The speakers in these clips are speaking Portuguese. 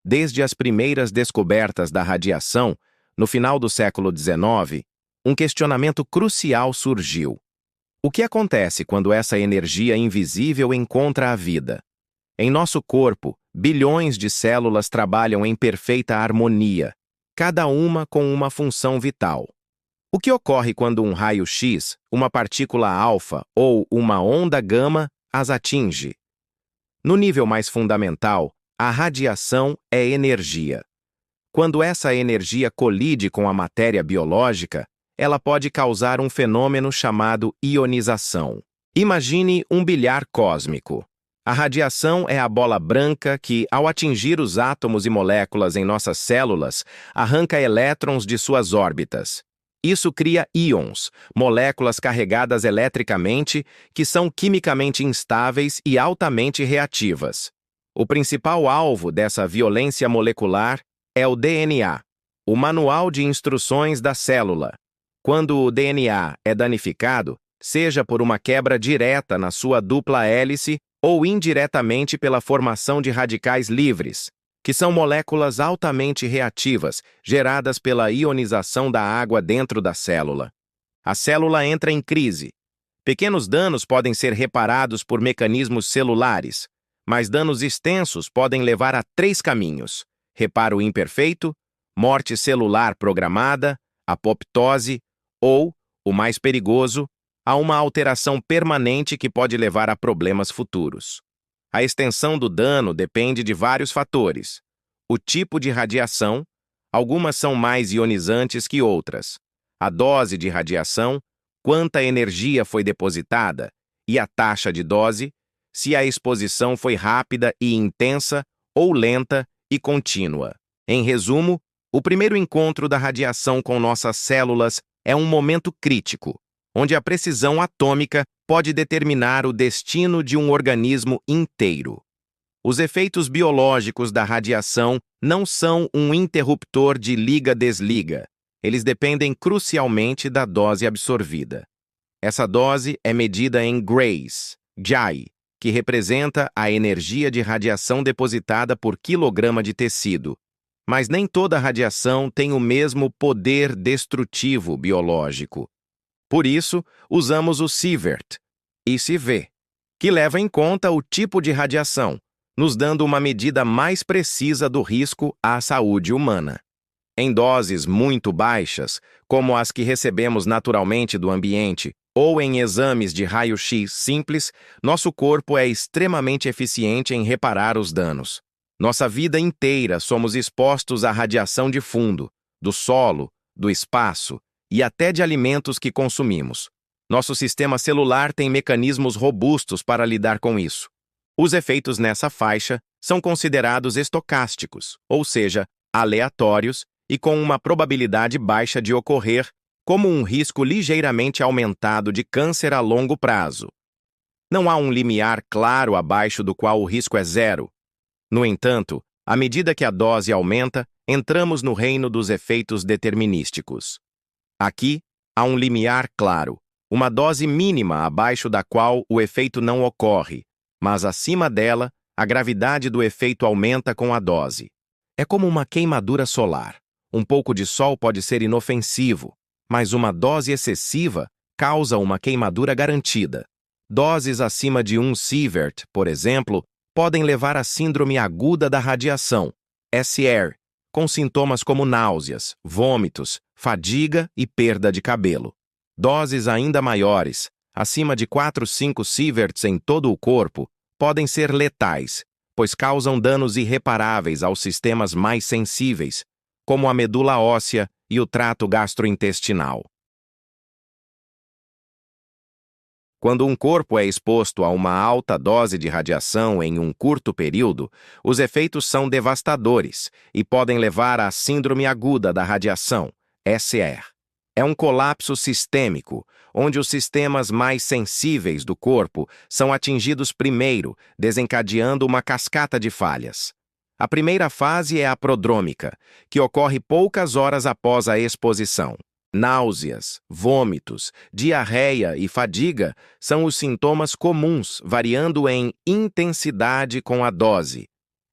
Desde as primeiras descobertas da radiação, no final do século XIX, um questionamento crucial surgiu. O que acontece quando essa energia invisível encontra a vida? Em nosso corpo, bilhões de células trabalham em perfeita harmonia, cada uma com uma função vital. O que ocorre quando um raio-x, uma partícula alfa ou uma onda gama as atinge? No nível mais fundamental, a radiação é energia. Quando essa energia colide com a matéria biológica, ela pode causar um fenômeno chamado ionização. Imagine um bilhar cósmico. A radiação é a bola branca que, ao atingir os átomos e moléculas em nossas células, arranca elétrons de suas órbitas. Isso cria íons, moléculas carregadas eletricamente, que são quimicamente instáveis e altamente reativas. O principal alvo dessa violência molecular é o DNA, o manual de instruções da célula. Quando o DNA é danificado, seja por uma quebra direta na sua dupla hélice ou indiretamente pela formação de radicais livres, que são moléculas altamente reativas, geradas pela ionização da água dentro da célula. A célula entra em crise. Pequenos danos podem ser reparados por mecanismos celulares, mas danos extensos podem levar a 3 caminhos: reparo imperfeito, morte celular programada, apoptose ou, o mais perigoso, a uma alteração permanente que pode levar a problemas futuros. A extensão do dano depende de vários fatores. O tipo de radiação, algumas são mais ionizantes que outras. A dose de radiação, quanta energia foi depositada, e a taxa de dose, se a exposição foi rápida e intensa ou lenta e contínua. Em resumo, o primeiro encontro da radiação com nossas células é um momento crítico, onde a precisão atômica pode determinar o destino de um organismo inteiro. Os efeitos biológicos da radiação não são um interruptor de liga-desliga. Eles dependem crucialmente da dose absorvida. Essa dose é medida em grays, GI, que representa a energia de radiação depositada por quilograma de tecido. Mas nem toda radiação tem o mesmo poder destrutivo biológico. Por isso, usamos o Sievert, ICV, que leva em conta o tipo de radiação, nos dando uma medida mais precisa do risco à saúde humana. Em doses muito baixas, como as que recebemos naturalmente do ambiente, ou em exames de raio-x simples, nosso corpo é extremamente eficiente em reparar os danos. Nossa vida inteira somos expostos à radiação de fundo, do solo, do espaço e até de alimentos que consumimos. Nosso sistema celular tem mecanismos robustos para lidar com isso. Os efeitos nessa faixa são considerados estocásticos, ou seja, aleatórios e com uma probabilidade baixa de ocorrer, como um risco ligeiramente aumentado de câncer a longo prazo. Não há um limiar claro abaixo do qual o risco é zero. No entanto, à medida que a dose aumenta, entramos no reino dos efeitos determinísticos. Aqui, há um limiar claro, uma dose mínima abaixo da qual o efeito não ocorre, mas acima dela, a gravidade do efeito aumenta com a dose. É como uma queimadura solar. Um pouco de sol pode ser inofensivo, mas uma dose excessiva causa uma queimadura garantida. Doses acima de 1 sievert, por exemplo, podem levar à síndrome aguda da radiação, SR, com sintomas como náuseas, vômitos, fadiga e perda de cabelo. Doses ainda maiores, acima de 4-5 sieverts em todo o corpo, podem ser letais, pois causam danos irreparáveis aos sistemas mais sensíveis, como a medula óssea e o trato gastrointestinal. Quando um corpo é exposto a uma alta dose de radiação em um curto período, os efeitos são devastadores e podem levar à síndrome aguda da radiação, SR. É um colapso sistêmico, onde os sistemas mais sensíveis do corpo são atingidos primeiro, desencadeando uma cascata de falhas. A primeira fase é a prodrômica, que ocorre poucas horas após a exposição. Náuseas, vômitos, diarreia e fadiga são os sintomas comuns, variando em intensidade com a dose.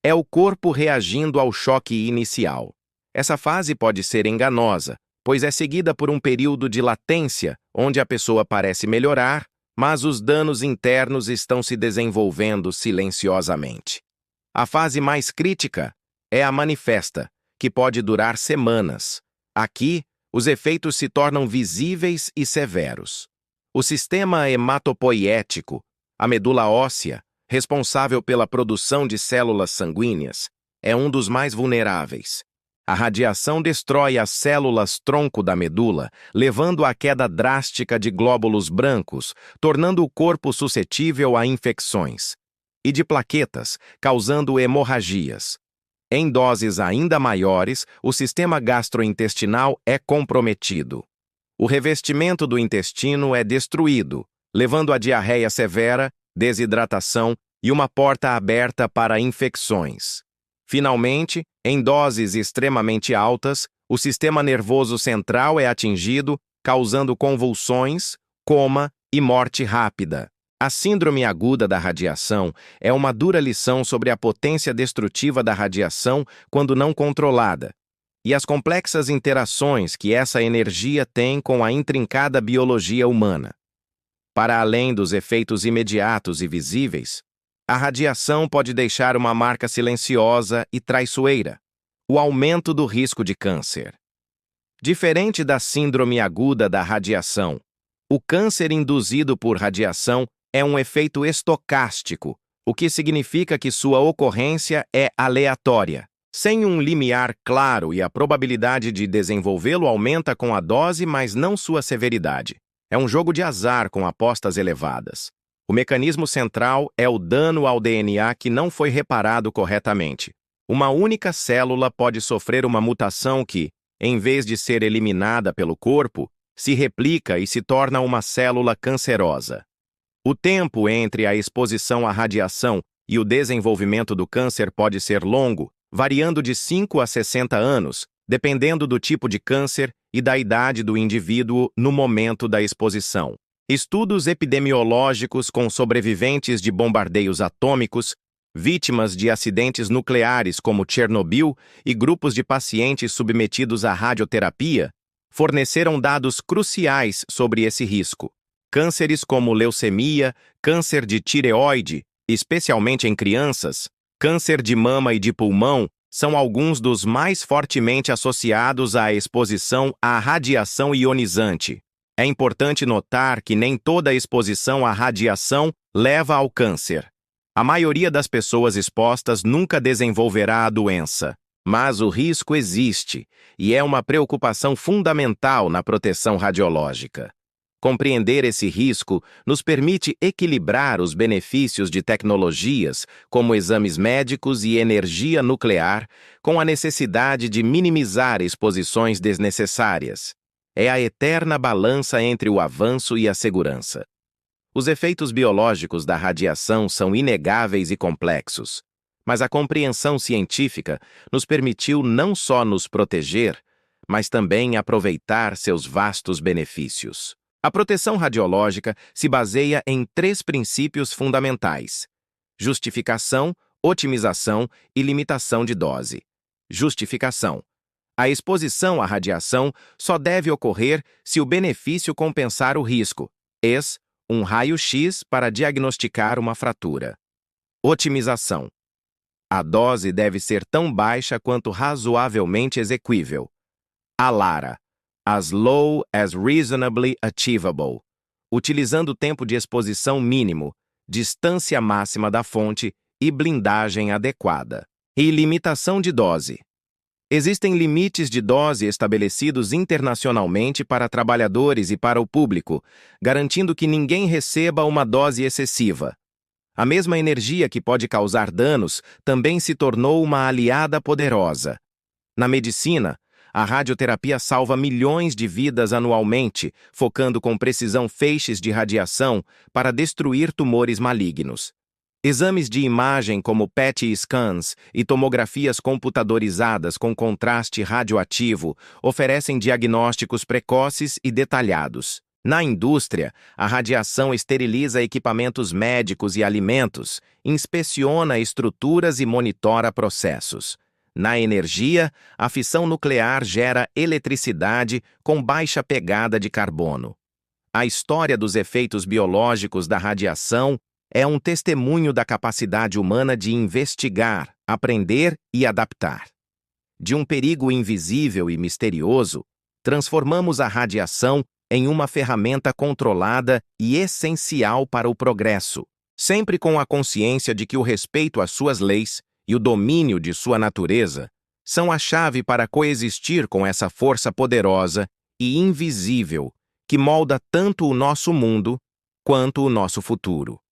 É o corpo reagindo ao choque inicial. Essa fase pode ser enganosa, pois é seguida por um período de latência, onde a pessoa parece melhorar, mas os danos internos estão se desenvolvendo silenciosamente. A fase mais crítica é a manifesta, que pode durar semanas. Aqui, os efeitos se tornam visíveis e severos. O sistema hematopoiético, a medula óssea, responsável pela produção de células sanguíneas, é um dos mais vulneráveis. A radiação destrói as células-tronco da medula, levando à queda drástica de glóbulos brancos, tornando o corpo suscetível a infecções, e de plaquetas, causando hemorragias. Em doses ainda maiores, o sistema gastrointestinal é comprometido. O revestimento do intestino é destruído, levando a diarreia severa, desidratação e uma porta aberta para infecções. Finalmente, em doses extremamente altas, o sistema nervoso central é atingido, causando convulsões, coma e morte rápida. A síndrome aguda da radiação é uma dura lição sobre a potência destrutiva da radiação quando não controlada, e as complexas interações que essa energia tem com a intrincada biologia humana. Para além dos efeitos imediatos e visíveis, a radiação pode deixar uma marca silenciosa e traiçoeira: o aumento do risco de câncer. Diferente da síndrome aguda da radiação, o câncer induzido por radiação é um efeito estocástico, o que significa que sua ocorrência é aleatória. Sem um limiar claro e a probabilidade de desenvolvê-lo aumenta com a dose, mas não sua severidade. É um jogo de azar com apostas elevadas. O mecanismo central é o dano ao DNA que não foi reparado corretamente. Uma única célula pode sofrer uma mutação que, em vez de ser eliminada pelo corpo, se replica e se torna uma célula cancerosa. O tempo entre a exposição à radiação e o desenvolvimento do câncer pode ser longo, variando de 5 a 60 anos, dependendo do tipo de câncer e da idade do indivíduo no momento da exposição. Estudos epidemiológicos com sobreviventes de bombardeios atômicos, vítimas de acidentes nucleares como Chernobyl e grupos de pacientes submetidos à radioterapia forneceram dados cruciais sobre esse risco. Cânceres como leucemia, câncer de tireoide, especialmente em crianças, câncer de mama e de pulmão são alguns dos mais fortemente associados à exposição à radiação ionizante. É importante notar que nem toda exposição à radiação leva ao câncer. A maioria das pessoas expostas nunca desenvolverá a doença, mas o risco existe e é uma preocupação fundamental na proteção radiológica. Compreender esse risco nos permite equilibrar os benefícios de tecnologias como exames médicos e energia nuclear com a necessidade de minimizar exposições desnecessárias. É a eterna balança entre o avanço e a segurança. Os efeitos biológicos da radiação são inegáveis e complexos, mas a compreensão científica nos permitiu não só nos proteger, mas também aproveitar seus vastos benefícios. A proteção radiológica se baseia em 3 princípios fundamentais: justificação, otimização e limitação de dose. Justificação. A exposição à radiação só deve ocorrer se o benefício compensar o risco. Ex, um raio-x para diagnosticar uma fratura. Otimização. A dose deve ser tão baixa quanto razoavelmente exequível. ALARA. As low as reasonably achievable, utilizando tempo de exposição mínimo, distância máxima da fonte e blindagem adequada. E limitação de dose. Existem limites de dose estabelecidos internacionalmente para trabalhadores e para o público, garantindo que ninguém receba uma dose excessiva. A mesma energia que pode causar danos também se tornou uma aliada poderosa. Na medicina, a radioterapia salva milhões de vidas anualmente, focando com precisão feixes de radiação para destruir tumores malignos. Exames de imagem como PET scans e tomografias computadorizadas com contraste radioativo oferecem diagnósticos precoces e detalhados. Na indústria, a radiação esteriliza equipamentos médicos e alimentos, inspeciona estruturas e monitora processos. Na energia, a fissão nuclear gera eletricidade com baixa pegada de carbono. A história dos efeitos biológicos da radiação é um testemunho da capacidade humana de investigar, aprender e adaptar. De um perigo invisível e misterioso, transformamos a radiação em uma ferramenta controlada e essencial para o progresso, sempre com a consciência de que o respeito às suas leis e o domínio de sua natureza são a chave para coexistir com essa força poderosa e invisível que molda tanto o nosso mundo quanto o nosso futuro.